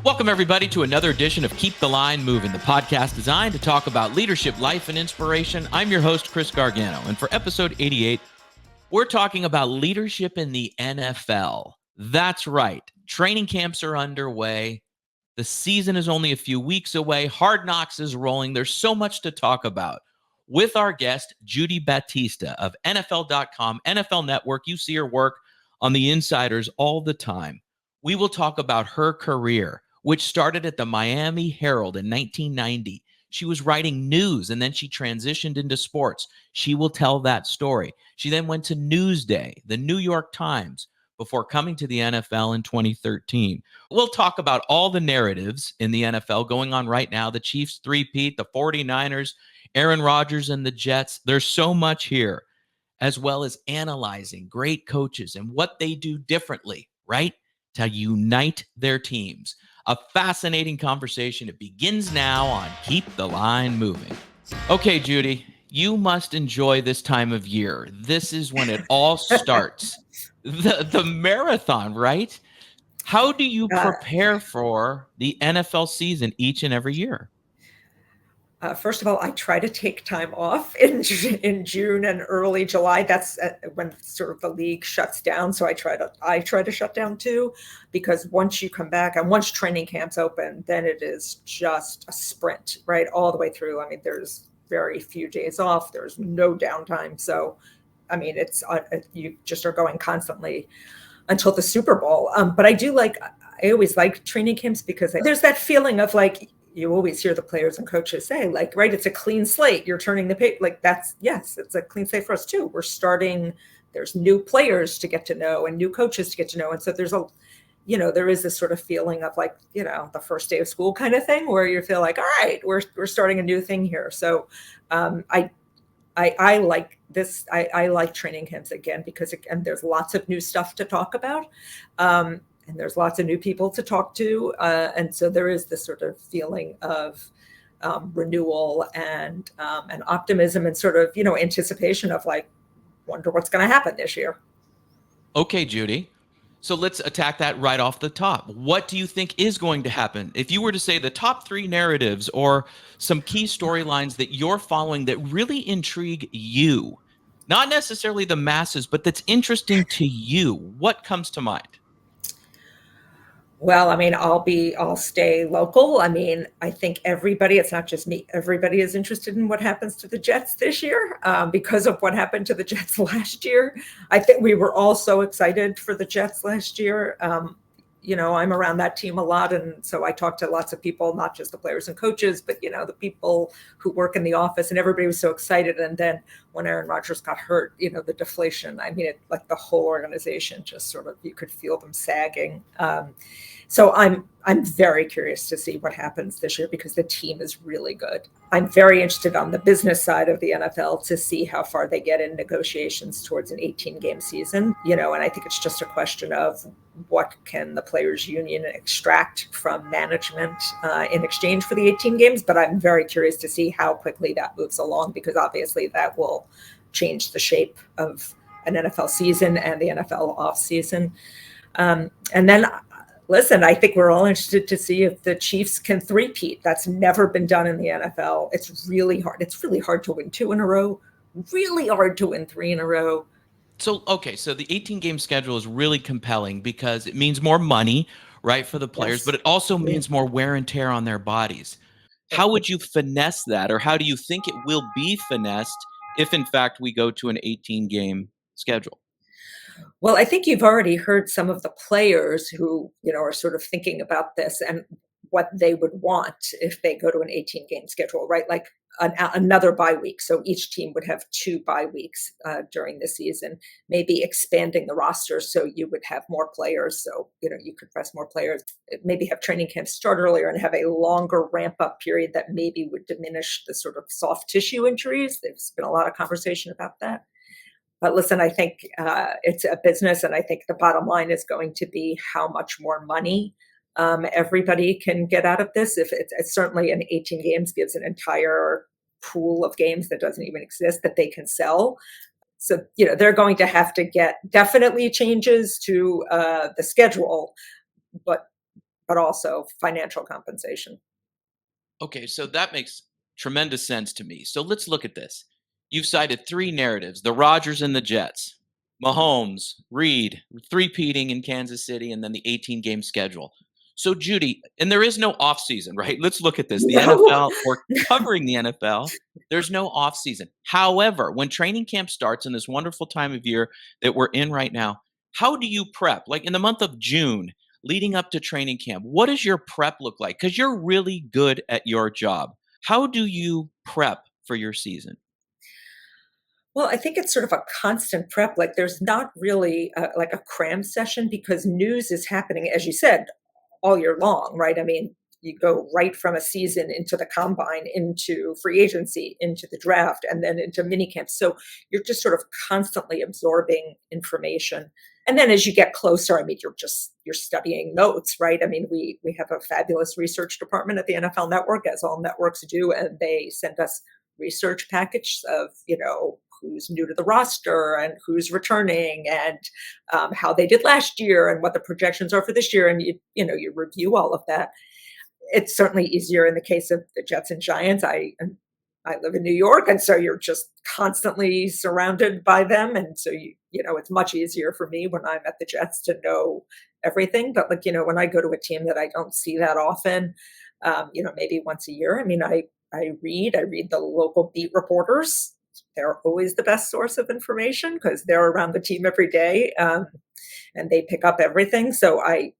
Welcome, everybody, to another edition of Keep the Line Moving, the podcast designed to talk about leadership, life, and inspiration. I'm your host, Chris Gargano, and for episode 88, we're talking about leadership in the NFL. That's right. Training camps are underway. The season is only a few weeks away. Hard Knocks is rolling. There's so much to talk about. With our guest, Judy Battista of NFL.com, NFL Network. You see her work on the Insiders all the time. We will talk about her career, which started at the Miami Herald in 1990. She was writing news, and then she transitioned into sports. She will tell that story. She then went to Newsday, the New York Times, before coming to the NFL in 2013. We'll talk about all the narratives in the NFL going on right now, the Chiefs three-peat, the 49ers, Aaron Rodgers and the Jets. There's so much here, as well as analyzing great coaches and what they do differently, right, to unite their teams. A fascinating conversation. It begins now on Keep the Line Moving. Okay, Judy, you must enjoy this time of year. This is when it all starts. The marathon, right? How do you prepare for the NFL season each and every year? First of all, I try to take time off in June and early July. That's when sort of the league shuts down. So I try to shut down too, because once you come back and once training camps open, then it is just a sprint, right, all the way through. I mean, there's very few days off. There's no downtime. So, I mean, it's you just are going constantly until the Super Bowl. But I always like training camps because there's that feeling of like, you always hear the players and coaches say, like, right, it's a clean slate. You're turning the page. Like, yes, it's a clean slate for us too. We're starting, there's new players to get to know and new coaches to get to know. And so there is this sort of feeling of like, the first day of school kind of thing where you feel like, all right, we're starting a new thing here. So I like this. I like training camps again, because there's lots of new stuff to talk about. And there's lots of new people to talk to. And so there is this sort of feeling of renewal and optimism and sort of, anticipation of like, wonder what's going to happen this year. Okay, Judy. So let's attack that right off the top. What do you think is going to happen? If you were to say the top three narratives or some key storylines that you're following that really intrigue you, not necessarily the masses, but that's interesting to you, what comes to mind? Well, I mean, I'll stay local. I mean, I think everybody, it's not just me, everybody is interested in what happens to the Jets this year because of what happened to the Jets last year. I think we were all so excited for the Jets last year. I'm around that team a lot. And so I talk to lots of people, not just the players and coaches, but, the people who work in the office, and everybody was so excited. And then when Aaron Rodgers got hurt, the deflation, I mean, like the whole organization just sort of, you could feel them sagging. So I'm very curious to see what happens this year because the team is really good. I'm very interested on the business side of the NFL to see how far they get in negotiations towards an 18-game season, and I think it's just a question of what can the players union extract from management in exchange for the 18 games. But I'm very curious to see how quickly that moves along, because obviously that will change the shape of an NFL season and the NFL off season. And then listen, I think we're all interested to see if the Chiefs can three-peat. That's never been done in the NFL. It's really hard. It's really hard to win 2 in a row, really hard to win 3 in a row. So the 18-game schedule is really compelling because it means more money, right, for the players, Yes. but it also means more wear and tear on their bodies. How would you finesse that, or how do you think it will be finessed if, in fact, we go to an 18-game schedule? Well, I think you've already heard some of the players who, are sort of thinking about this and what they would want if they go to an 18-game schedule, right? Like another bye week. So each team would have 2 bye weeks during the season, maybe expanding the roster so you would have more players. So, you could rest more players, maybe have training camps start earlier and have a longer ramp up period that maybe would diminish the sort of soft tissue injuries. There's been a lot of conversation about that. But listen, I think it's a business, and I think the bottom line is going to be how much more money everybody can get out of this. If it's certainly an 18 games gives an entire pool of games that doesn't even exist that they can sell. So, they're going to have to get definitely changes to the schedule, but but also financial compensation. Okay, so that makes tremendous sense to me. So let's look at this. You've cited three narratives: the Rodgers and the Jets, Mahomes, Reed, three-peating in Kansas City, and then the 18-game schedule. So, Judy, and there is no off season, right? Let's look at this. The No. NFL, or covering the NFL, there's no off season. However, when training camp starts in this wonderful time of year that we're in right now, how do you prep? Like in the month of June, leading up to training camp, what does your prep look like? Because you're really good at your job. How do you prep for your season? Well, I think it's sort of a constant prep. Like there's not really like a cram session because news is happening, as you said, all year long, right? I mean, you go right from a season into the combine, into free agency, into the draft, and then into mini camps. So you're just sort of constantly absorbing information. And then as you get closer, I mean, you're studying notes, right? I mean, we have a fabulous research department at the NFL Network, as all networks do, and they send us research package of who's new to the roster and who's returning and how they did last year and what the projections are for this year, and you review all of that. It's certainly easier in the case of the Jets and Giants. I live in New York, and so you're just constantly surrounded by them, and so it's much easier for me when I'm at the Jets to know everything. But when I go to a team that I don't see that often, maybe once a year. I mean, I read the local beat reporters. They're always the best source of information because they're around the team every day, and they pick up everything. So I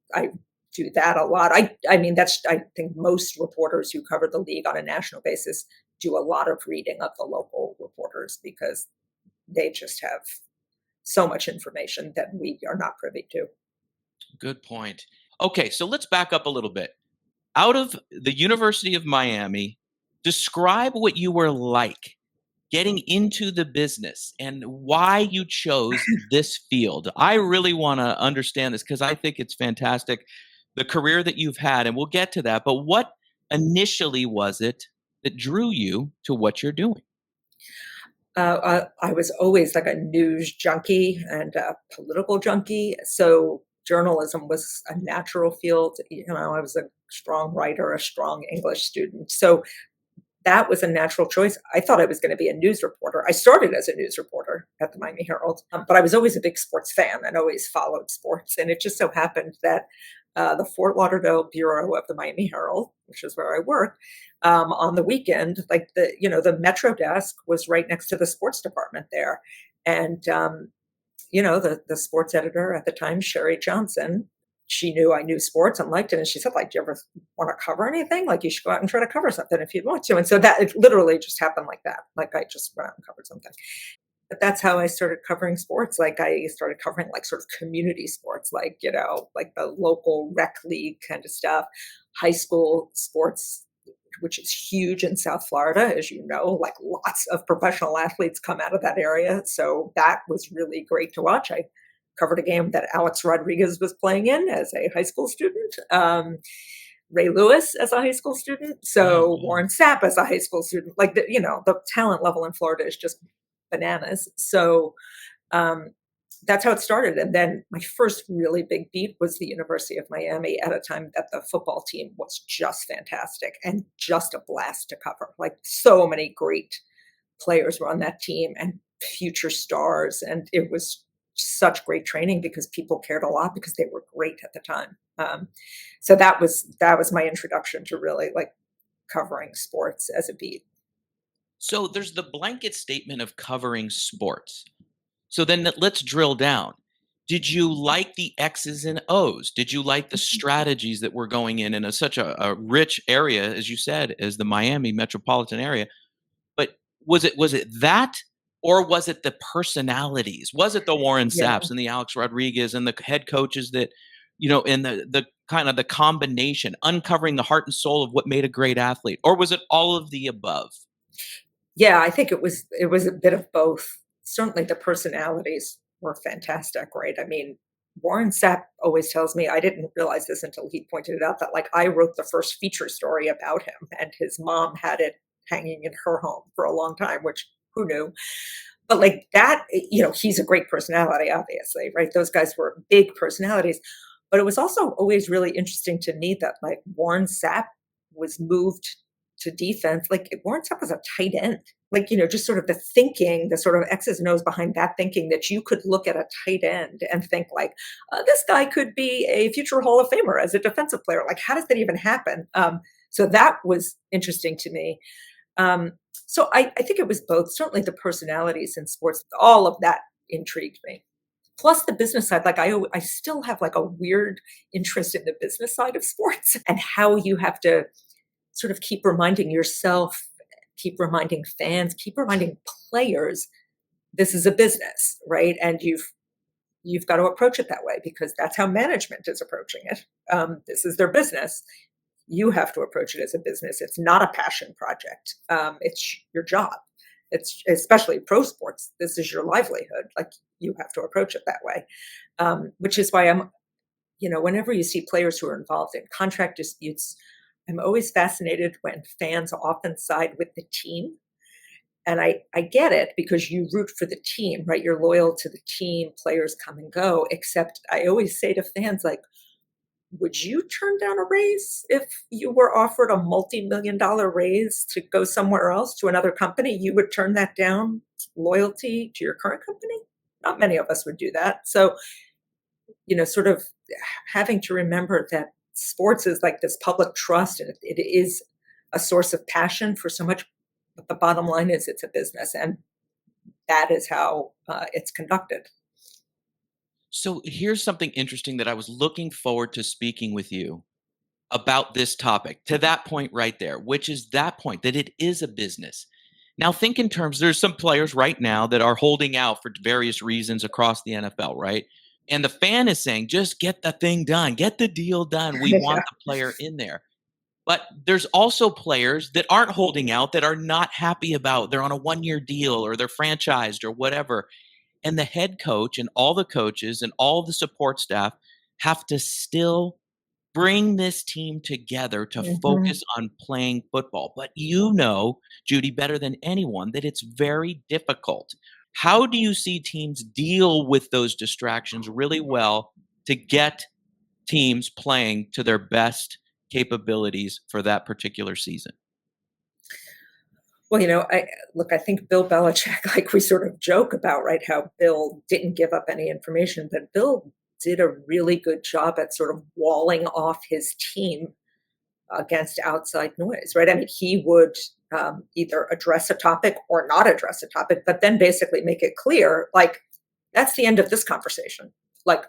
do that a lot. I mean, I think most reporters who cover the league on a national basis do a lot of reading of the local reporters because they just have so much information that we are not privy to. Good point. Okay, so let's back up a little bit. Out of the University of Miami, describe what you were like getting into the business and why you chose this field. I really want to understand this because I think it's fantastic, the career that you've had, and we'll get to that. But what initially was it that drew you to what you're doing? I was always like a news junkie and a political junkie. So journalism was a natural field. I was a strong writer, a strong English student. So that was a natural choice. I thought I was going to be a news reporter. I started as a news reporter at the Miami Herald, but I was always a big sports fan and always followed sports. And it just so happened that the Fort Lauderdale bureau of the Miami Herald, which is where I work, on the weekend, like the Metro desk was right next to the sports department there, and the sports editor at the time, Sherry Johnson, she knew I knew sports and liked it. And she said, like, do you ever want to cover anything? Like, you should go out and try to cover something if you'd want to. And so that it literally just happened like that. Like, I just went out and covered something. But that's how I started covering sports. Like, I started covering like sort of community sports, like, like the local rec league kind of stuff, high school sports, which is huge in South Florida, as you know, like lots of professional athletes come out of that area. So that was really great to watch. I covered a game that Alex Rodriguez was playing in as a high school student, Ray Lewis as a high school student, so Warren Sapp as a high school student. Like the talent level in Florida is just bananas. So that's how it started. And then my first really big beat was the University of Miami at a time that the football team was just fantastic and just a blast to cover. Like so many great players were on that team and future stars, and it was such great training because people cared a lot because they were great at the time. So that was my introduction to really like covering sports as a beat. So there's the blanket statement of covering sports. So then let's drill down. Did you like the X's and O's? Did you like the strategies that were going in such a rich area, as you said, as the Miami metropolitan area? But was it that, or was it the personalities? Was it the Warren Yeah. Sapps and the Alex Rodriguez and the head coaches that, and the kind of the combination, uncovering the heart and soul of what made a great athlete? Or was it all of the above? Yeah, I think it was a bit of both. Certainly the personalities were fantastic, right? I mean, Warren Sapp always tells me, I didn't realize this until he pointed it out, that like I wrote the first feature story about him and his mom had it hanging in her home for a long time, which who knew? But like that, he's a great personality, obviously, right? Those guys were big personalities. But it was also always really interesting to me that like Warren Sapp was moved to defense. Like Warren Sapp was a tight end. Like, just sort of the thinking, the sort of X's and O's behind that thinking that you could look at a tight end and think like, this guy could be a future Hall of Famer as a defensive player. Like, how does that even happen? So that was interesting to me. So I think it was both. Certainly the personalities in sports, all of that intrigued me. Plus the business side, like I still have like a weird interest in the business side of sports and how you have to sort of keep reminding yourself, keep reminding fans, keep reminding players, this is a business, right? And you've got to approach it that way because that's how management is approaching it. This is their business. You have to approach it as a business. It's not a passion project. It's your job. It's especially pro sports. This is your livelihood. Like you have to approach it that way, which is why whenever you see players who are involved in contract disputes, I'm always fascinated when fans often side with the team. And I get it because you root for the team, right? You're loyal to the team, players come and go, except I always say to fans, like, would you turn down a raise if you were offered a multi-million-dollar raise to go somewhere else to another company? You would turn that down, loyalty to your current company? Not many of us would do that. So, sort of having to remember that sports is like this public trust and it is a source of passion for so much. But the bottom line is it's a business and that is how it's conducted. So here's something interesting that I was looking forward to speaking with you about this topic to that point right there, which is that point that it is a business. Now, think in terms, there's some players right now that are holding out for various reasons across the NFL, right? And the fan is saying, just get the thing done, get the deal done. We want Yeah. the player in there. But there's also players that aren't holding out that are not happy about they're on a 1-year deal or they're franchised or whatever. And the head coach and all the coaches and all the support staff have to still bring this team together to Mhm. focus on playing football. But Judy, better than anyone, that it's very difficult. How do you see teams deal with those distractions really well to get teams playing to their best capabilities for that particular season? Well, I think Bill Belichick, like we sort of joke about, right, how Bill didn't give up any information, but Bill did a really good job at sort of walling off his team against outside noise, right? I mean, he would either address a topic or not address a topic, but then basically make it clear, like, that's the end of this conversation. Like,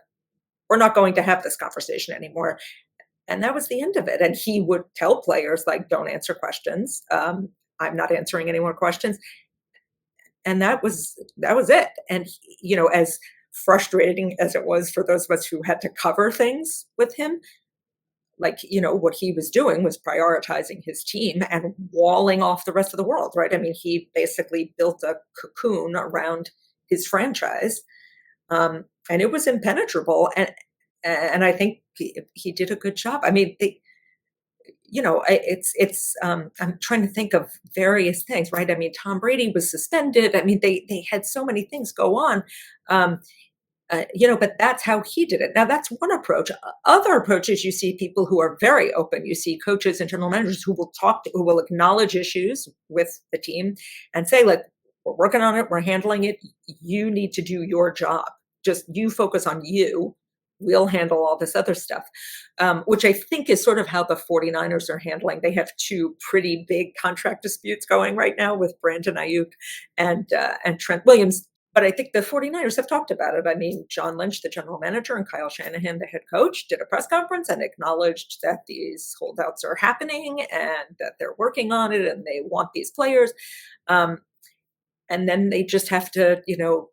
we're not going to have this conversation anymore. And that was the end of it. And he would tell players, like, don't answer questions. I'm not answering any more questions. And that was it. And as frustrating as it was for those of us who had to cover things with him, like, what he was doing was prioritizing his team and walling off the rest of the world, right? I mean, he basically built a cocoon around his franchise, and it was impenetrable. And I think he did a good job. I mean, I'm trying to think of various things, right? I mean, Tom Brady was suspended. I mean, they had so many things go on. Um, but that's how he did it. Now, that's one approach. Other approaches, you see people who are very open. You see coaches and general managers who who will acknowledge issues with the team and say, like, we're working on it, we're handling it. You need to do your job. Just you focus on you. We'll handle all this other stuff, which I think is sort of how the 49ers are handling. They have two pretty big contract disputes going right now with Brandon Ayuk and Trent Williams. But I think the 49ers have talked about it. I mean, John Lynch, the general manager, and Kyle Shanahan, the head coach, did a press conference and acknowledged that these holdouts are happening and that they're working on it and they want these players. And then they just have to,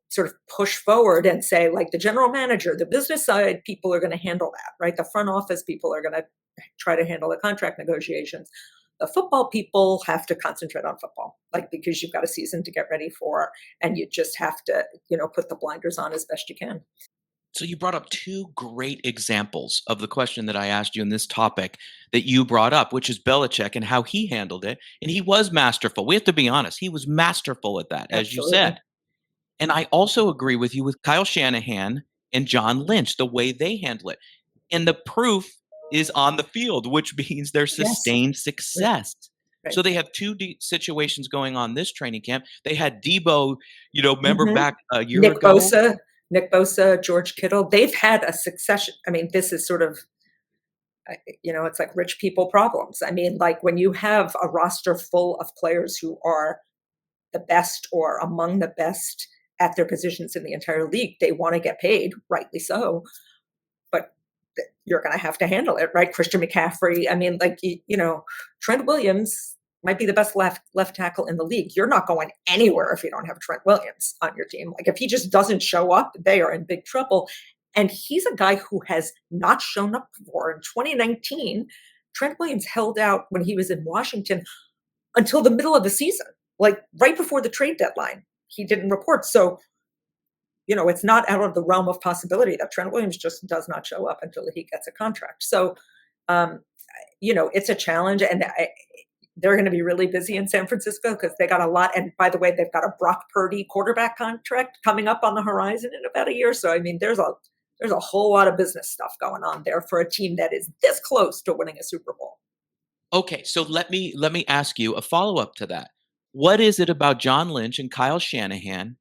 sort of push forward and say, like, the general manager, the business side people are going to handle that, right? The front office people are going to try to handle the contract negotiations. The football people have to concentrate on football, like, because you've got a season to get ready for, and you just have to, put the blinders on as best you can. So you brought up two great examples of the question that I asked you in this topic that you brought up, which is Belichick and how he handled it. And he was masterful. We have to be honest. He was masterful at that, as you Absolutely. said. And I also agree with you with Kyle Shanahan and John Lynch, the way they handle it. And the proof is on the field, which means there's Yes. sustained success. Right. So they have two situations going on this training camp. They had Debo, remember Mhm. back a year Nick ago? Bosa, Nick Bosa, George Kittle, they've had a succession. I mean, this is sort of, it's like rich people problems. I mean, like when you have a roster full of players who are the best or among the best at their positions in the entire league, they want to get paid, rightly so, but you're going to have to handle it, right? Christian McCaffrey. I mean, like Trent Williams might be the best left tackle in the league. You're not going anywhere if you don't have Trent Williams on your team. Like if he just doesn't show up, they are in big trouble. And he's a guy who has not shown up before. In 2019, Trent Williams held out when he was in Washington until the middle of the season, like right before the trade deadline. He didn't report. So it's not out of the realm of possibility that Trent Williams just does not show up until he gets a contract. So, um, it's a challenge, and they're going to be really busy in San Francisco because they got a lot. And by the way, they've got a Brock Purdy quarterback contract coming up on the horizon in about a year. So, I mean, there's a whole lot of business stuff going on there for a team that is this close to winning a Super Bowl. Okay, so let me ask you a follow-up to that. What is it about John Lynch and Kyle Shanahan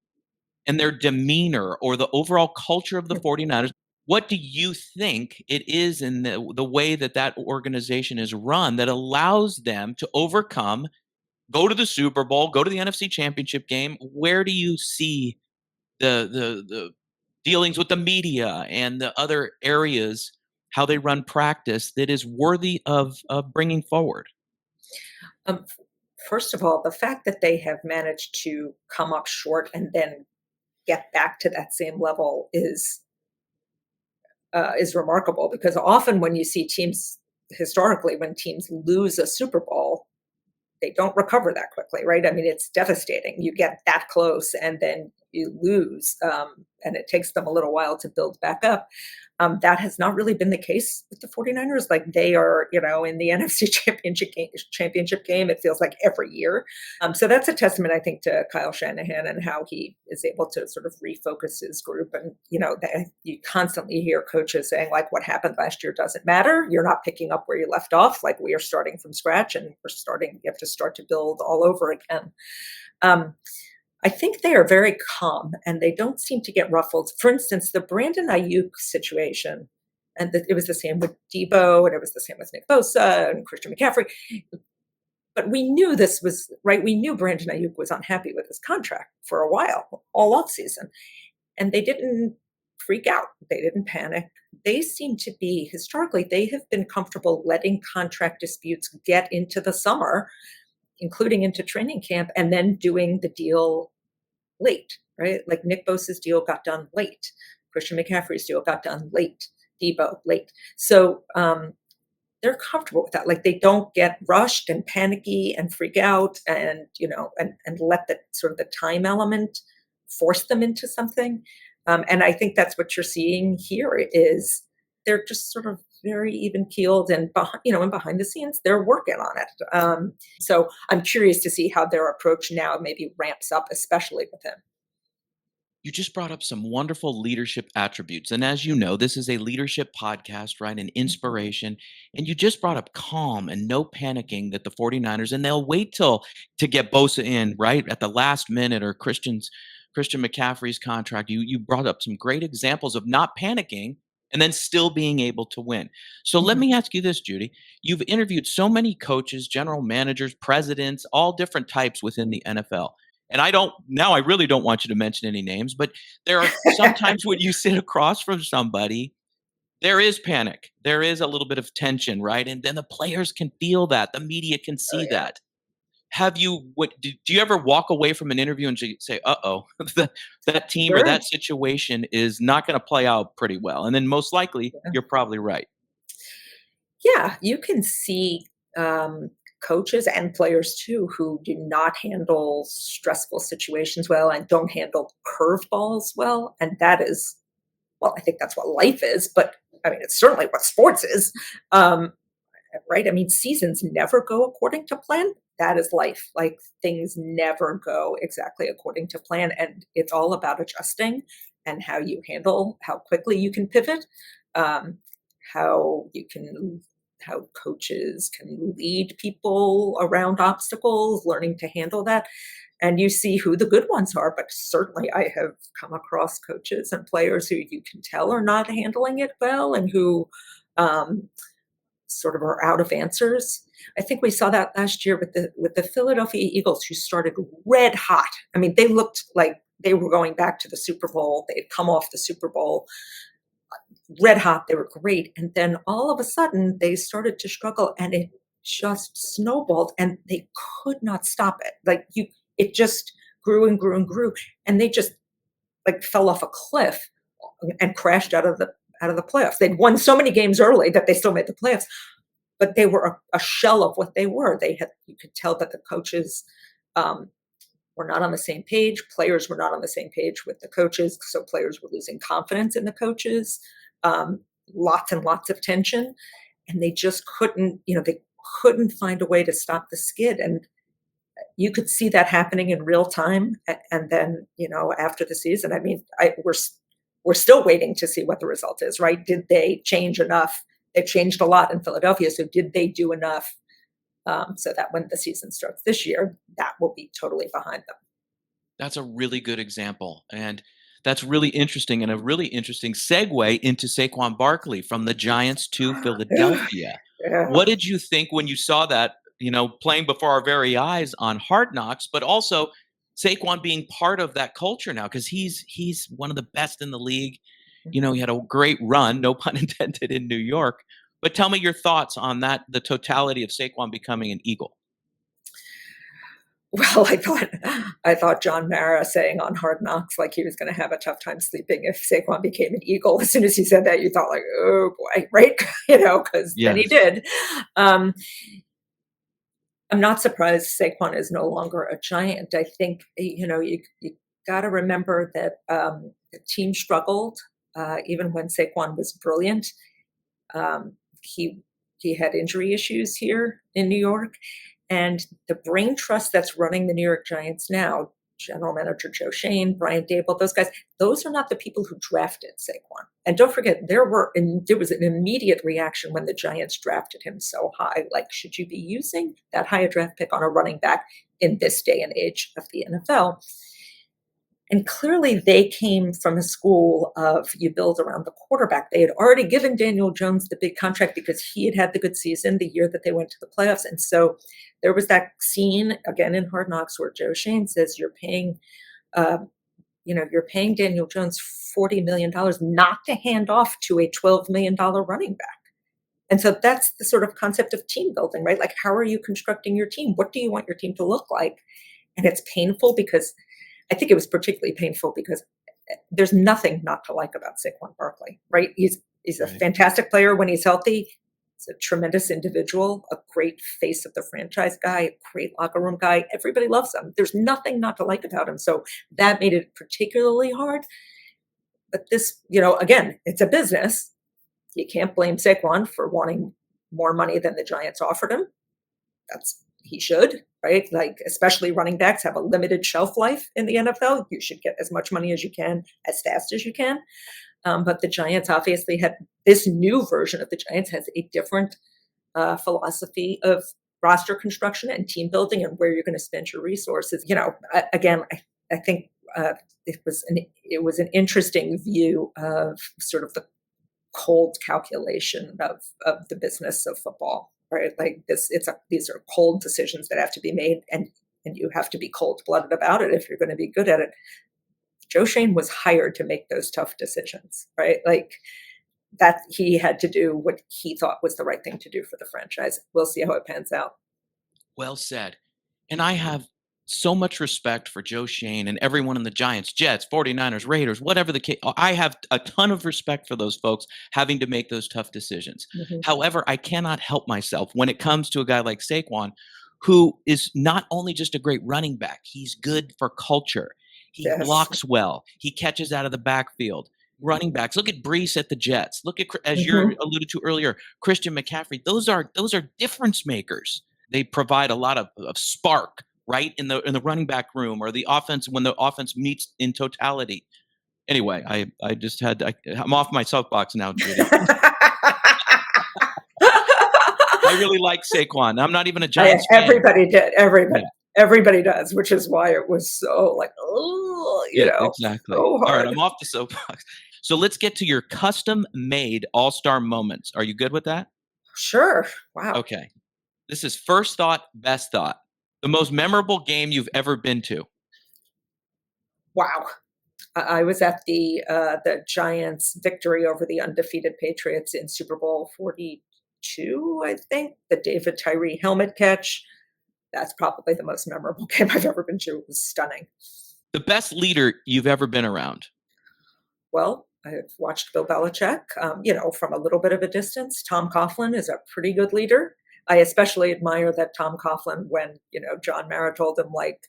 and their demeanor or the overall culture of the 49ers? What do you think it is in the way that organization is run that allows them to overcome, go to the Super Bowl, go to the NFC Championship game? Where do you see the dealings with the media and the other areas, how they run practice that is worthy of bringing forward? Um, First of all, the fact that they have managed to come up short and then get back to that same level is remarkable, because often when you see teams historically, when teams lose a Super Bowl, they don't recover that quickly, right? I mean, it's devastating. You get that close and then you lose, and it takes them a little while to build back up. That has not really been the case with the 49ers. Like they are, in the NFC championship game, it feels like every year. So that's a testament, I think, to Kyle Shanahan and how he is able to sort of refocus his group. And, you constantly hear coaches saying, like, what happened last year doesn't matter. You're not picking up where you left off. Like we are starting from scratch and you have to start to build all over again. I think they are very calm and they don't seem to get ruffled. For instance, the Brandon Ayuk situation, and it was the same with Debo, and it was the same with Nick Bosa and Christian McCaffrey. But we knew this was right. We knew Brandon Ayuk was unhappy with his contract for a while, all off season, and they didn't freak out. They didn't panic. They seem to be historically. They have been comfortable letting contract disputes get into the summer, including into training camp, and then doing the deal late, right? Like Nick Bosa's deal got done late. Christian McCaffrey's deal got done late. Debo late. So they're comfortable with that. Like they don't get rushed and panicky and freak out and, and let the sort of the time element force them into something. And I think that's what you're seeing here is they're just sort of very even keeled and behind the scenes, they're working on it. So I'm curious to see how their approach now maybe ramps up, especially with him. You just brought up some wonderful leadership attributes. And as you know, this is a leadership podcast, right? An inspiration. And you just brought up calm and no panicking that the 49ers, and they'll wait till to get Bosa in, right? At the last minute or Christian McCaffrey's contract. You brought up some great examples of not panicking and then still being able to win. So let Mhm. me ask you this, Judy. You've interviewed so many coaches, general managers, presidents, all different types within the NFL. And I really don't want you to mention any names, but there are sometimes when you sit across from somebody, there is panic. There is a little bit of tension, right? And then the players can feel that. The media can Oh see yeah. that. Do you ever walk away from an interview and say, "Uh-oh, that team or Sure. that situation is not going to play out pretty well." And then most likely, Yeah. you're probably right. Yeah, you can see coaches and players too who do not handle stressful situations well and don't handle curveballs well. And that is, well, I think that's what life is, but I mean, it's certainly what sports is. Um, right? I mean, seasons never go according to plan. That is life. Like things never go exactly according to plan. And it's all about adjusting and how you handle, how quickly you can pivot. Um, how coaches can lead people around obstacles, learning to handle that. And you see who the good ones are. But certainly I have come across coaches and players who you can tell are not handling it well, and who um, sort of are out of answers. I think we saw that last year with the Philadelphia Eagles, who started red hot. I mean, they looked like they were going back to the Super Bowl. They had come off the Super Bowl red hot. They were great. And then all of a sudden they started to struggle, and it just snowballed, and they could not stop it. It just grew and grew and grew. And they just like fell off a cliff and crashed out of the playoffs. They'd won so many games early that they still made the playoffs, but they were a shell of what they were. You could tell that the coaches were not on the same page. Players were not on the same page with the coaches. So players were losing confidence in the coaches, lots and lots of tension, and they just they couldn't find a way to stop the skid. And you could see that happening in real time. And then, after the season, I mean, we're still waiting to see what the result is, right? Did they change enough? They've changed a lot in Philadelphia. So did they do enough so that when the season starts this year, that will be totally behind them? That's a really good example. And that's really interesting, and a really interesting segue into Saquon Barkley from the Giants to Philadelphia. Yeah. What did you think when you saw that, playing before our very eyes on Hard Knocks, but also Saquon being part of that culture now, because he's one of the best in the league. He had a great run, no pun intended, in New York. But tell me your thoughts on that, the totality of Saquon becoming an Eagle. Well, I thought John Mara saying on Hard Knocks like he was going to have a tough time sleeping if Saquon became an Eagle. As soon as he said that, you thought like, oh boy, right? Because then he did. I'm not surprised Saquon is no longer a Giant. I think you got to remember that the team struggled even when Saquon was brilliant. He had injury issues here in New York. And the brain trust that's running the New York Giants now, General Manager Joe Shane, Brian Daboll, those guys, those are not the people who drafted Saquon. And don't forget, there was an immediate reaction when the Giants drafted him so high. Like, should you be using that high a draft pick on a running back in this day and age of the NFL? And clearly they came from a school of you build around the quarterback. They had already given Daniel Jones the big contract because he had the good season the year that they went to the playoffs. And so there was that scene again in Hard Knocks where Joe Shane says you're paying Daniel Jones $40 million not to hand off to a $12 million running back. And so that's the sort of concept of team building, right? Like, how are you constructing your team? What do you want your team to look like? And it's painful because I think it was particularly painful because there's nothing not to like about Saquon Barkley, right? He's a fantastic player when he's healthy. He's a tremendous individual, a great face of the franchise guy, a great locker room guy. Everybody loves him. There's nothing not to like about him. So that made it particularly hard. But this, again, it's a business. You can't blame Saquon for wanting more money than the Giants offered him. He should, right? Like, especially running backs have a limited shelf life in the NFL. You should get as much money as you can, as fast as you can. But the Giants obviously had this new version of the Giants has a different philosophy of roster construction and team building and where you're going to spend your resources. I think it was an interesting view of sort of the cold calculation of the business of football. Right, like this. These are cold decisions that have to be made, and you have to be cold-blooded about it if you're going to be good at it. Joe Shane was hired to make those tough decisions, right? Like that, he had to do what he thought was the right thing to do for the franchise. We'll see how it pans out. Well said. And I have so much respect for Joe Shane and everyone in the Giants, Jets, 49ers, Raiders, whatever the case. I have a ton of respect for those folks having to make those tough decisions. Mm-hmm. However, I cannot help myself when it comes to a guy like Saquon, who is not only just a great running back, he's good for culture. He blocks well. He catches out of the backfield. Running backs. Look at Brees at the Jets. Look at, as you alluded to earlier, Christian McCaffrey. Those are difference makers. They provide a lot of spark, right, in the running back room or the offense when the offense meets in totality. Anyway, I'm off my soapbox now, Judy. I really like Saquon. I'm not even a Giants fan. Everybody did. Yeah. Everybody does, which is why it was so like, oh, Yeah, exactly. so All right, hard. I'm off the soapbox. So let's get to your custom-made all-star moments. Are you good with that? Sure. Wow. Okay. This is first thought, best thought. The most memorable game you've ever been to. Wow. I was at the Giants' victory over the undefeated Patriots in Super Bowl 42, I think. The David Tyree helmet catch. That's probably the most memorable game I've ever been to. It was stunning. The best leader you've ever been around. Well, I've watched Bill Belichick, from a little bit of a distance. Tom Coughlin is a pretty good leader. I especially admire that Tom Coughlin, when, John Mara told him, like,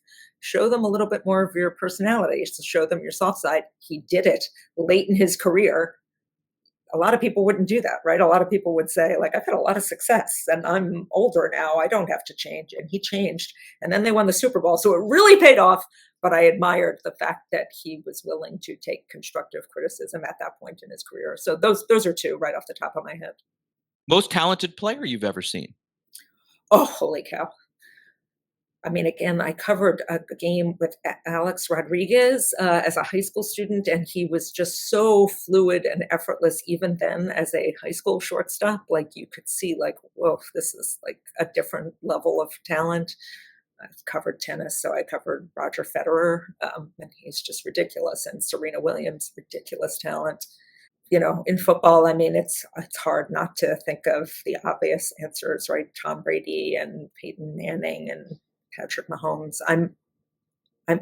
show them a little bit more of your personality, so show them your soft side. He did it late in his career. A lot of people wouldn't do that, right? A lot of people would say, like, I've had a lot of success and I'm older now. I don't have to change. And he changed. And then they won the Super Bowl. So it really paid off. But I admired the fact that he was willing to take constructive criticism at that point in his career. So those are two right off the top of my head. Most talented player you've ever seen. Oh, holy cow. I mean, again, I covered a game with Alex Rodriguez as a high school student, and he was just so fluid and effortless even then as a high school shortstop. Like, you could see, like, whoa, this is like a different level of talent. I've covered tennis, so I covered Roger Federer, and he's just ridiculous. And Serena Williams, ridiculous talent. In football, I mean, it's hard not to think of the obvious answers, right? Tom Brady and Peyton Manning and Patrick Mahomes. I'm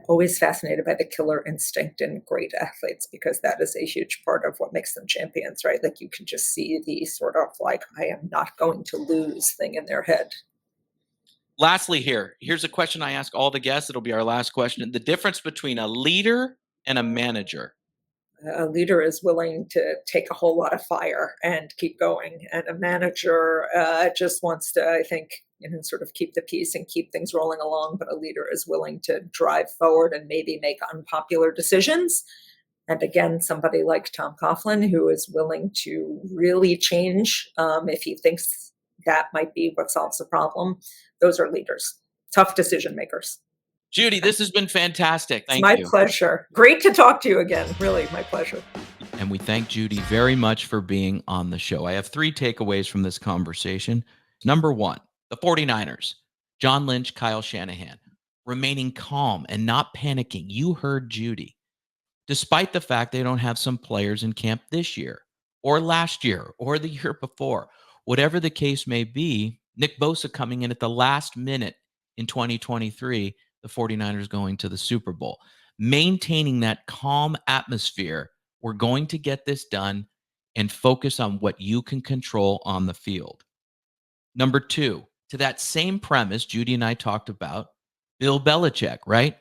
always fascinated by the killer instinct in great athletes, because that is a huge part of what makes them champions, right? Like, you can just see the sort of like, I am not going to lose thing in their head. Lastly, here's a question I ask all the guests. It'll be our last question. The difference between a leader and a manager. A leader is willing to take a whole lot of fire and keep going. And a manager just wants to, I think, sort of keep the peace and keep things rolling along. But a leader is willing to drive forward and maybe make unpopular decisions. And again, somebody like Tom Coughlin, who is willing to really change if he thinks that might be what solves the problem. Those are leaders, tough decision makers. Judy, this has been fantastic. Thank you. It's my pleasure. Great to talk to you again. Really, my pleasure. And we thank Judy very much for being on the show. I have 3 takeaways from this conversation. Number 1, the 49ers, John Lynch, Kyle Shanahan, remaining calm and not panicking. You heard Judy. Despite the fact they don't have some players in camp this year or last year or the year before, whatever the case may be, Nick Bosa coming in at the last minute in 2023, the 49ers going to the Super Bowl. Maintaining that calm atmosphere, we're going to get this done, and focus on what you can control on the field. Number 2, to that same premise Judy and I talked about, Bill Belichick, right?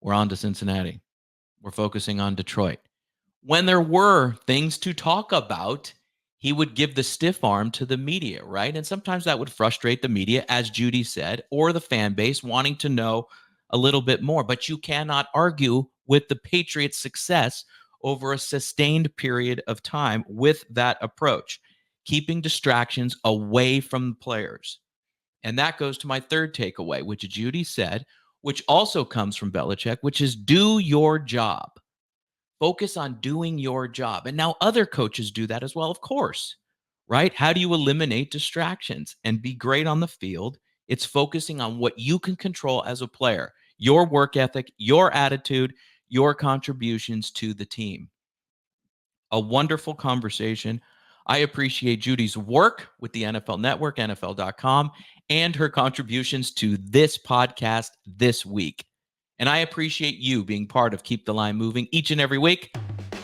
We're on to Cincinnati. We're focusing on Detroit. When there were things to talk about, he would give the stiff arm to the media, right? And sometimes that would frustrate the media, as Judy said, or the fan base wanting to know a little bit more. But you cannot argue with the Patriots' success over a sustained period of time with that approach, keeping distractions away from the players. And that goes to my third takeaway, which Judy said, which also comes from Belichick, which is do your job. Focus on doing your job. And now other coaches do that as well, of course, right? How do you eliminate distractions and be great on the field? It's focusing on what you can control as a player, your work ethic, your attitude, your contributions to the team. A wonderful conversation. I appreciate Judy's work with the NFL Network, NFL.com, and her contributions to this podcast this week. And I appreciate you being part of Keep the Line Moving each and every week.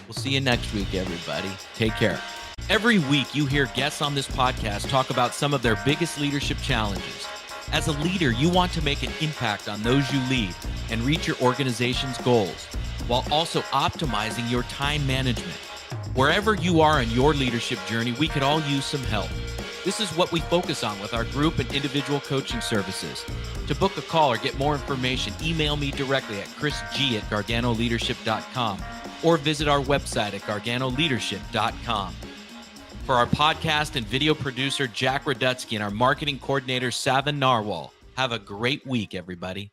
We'll see you next week, everybody. Take care. Every week, you hear guests on this podcast talk about some of their biggest leadership challenges. As a leader, you want to make an impact on those you lead and reach your organization's goals, while also optimizing your time management. Wherever you are in your leadership journey, we could all use some help. This is what we focus on with our group and individual coaching services. To book a call or get more information, email me directly at chrisg@garganoleadership.com or visit our website at garganoleadership.com. For our podcast and video producer, Jack Radutsky, and our marketing coordinator, Savin Narwhal. Have a great week, everybody.